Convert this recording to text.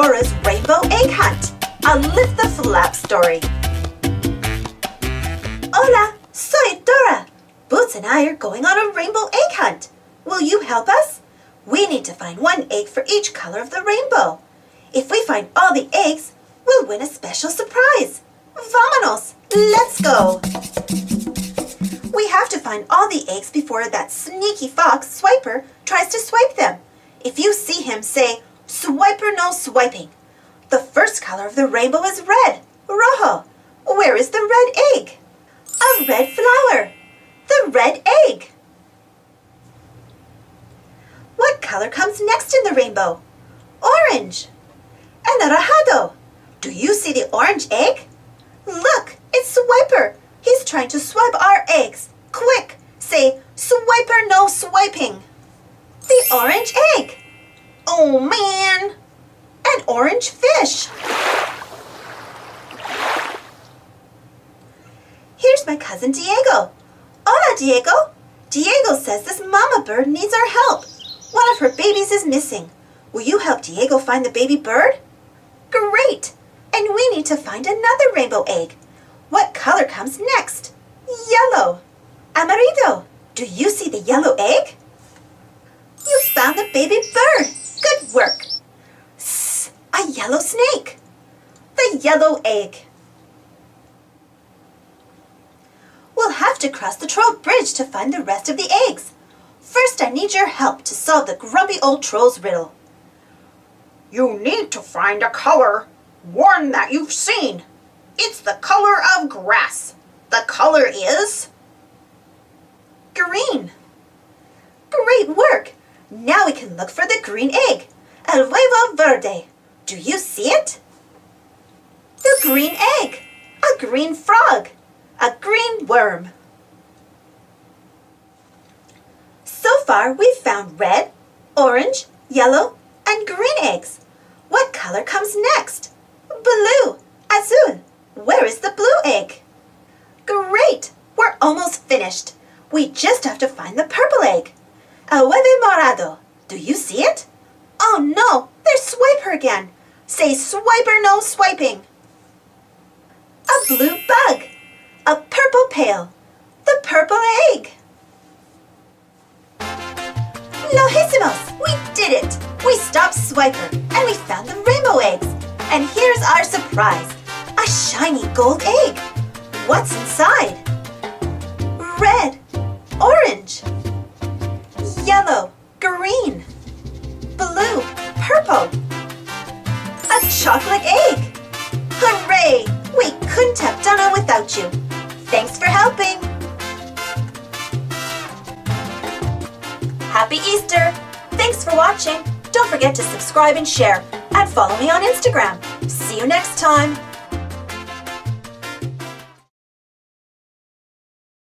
Dora's Rainbow Egg Hunt, a Lift the Flap story. Hola, soy Dora. Boots and I are going on a rainbow egg hunt. Will you help us? We need to find one egg for each color of the rainbow. If we find all the eggs, we'll win a special surprise. Vámonos, let's go. We have to find all the eggs before that sneaky fox, Swiper, tries to swipe them. If you see him, say, "Swiper no swiping." The first color of the rainbow is red, rojo. Where is the red egg? A red flower, the red egg. What color comes next in the rainbow? Orange. Anaranjado. Do you see the orange egg? Look, it's Swiper. He's trying to swipe our eggs. Quick, say, "Swiper no swiping." The orange egg. Oh man, an orange fish. Here's my cousin Diego. Hola, Diego. Diego says this mama bird needs our help. One of her babies is missing. Will you help Diego find the baby bird? Great! And we need to find another rainbow egg. What color comes next? Yellow. Amarillo. Do you see the yellow egg? You found the baby bird. Good work. A yellow snake. The yellow egg. We'll have to cross the troll bridge to find the rest of the eggs. First, I need your help to solve the grumpy old troll's riddle. You need to find a color, one that you've seen. It's the color of grass. The color is green. Great work. Now we can look for the green egg. El huevo verde. Do you see it? The green egg. A green frog. A green worm. So far, we've found red, orange, yellow, and green eggs. What color comes next? Blue, azul. Where is the blue egg? Great! We're almost finished. We just have to find the purple egg. El huevo morado. Do you see it? Oh no, there's Swiper again. Say, "Swiper no swiping." A blue bug. A purple pail. The purple egg. Lojísimos! We did it! We stopped Swiper and we found the rainbow eggs. And here's our surprise. A shiny gold egg. What's inside? Red, orange, yellow, green, blue, purple. A chocolate egg. Hooray! We couldn't have done it without you. Thanks for helping. Happy Easter! Thanks for watching. Don't forget to subscribe and share, and follow me on Instagram. See you next time.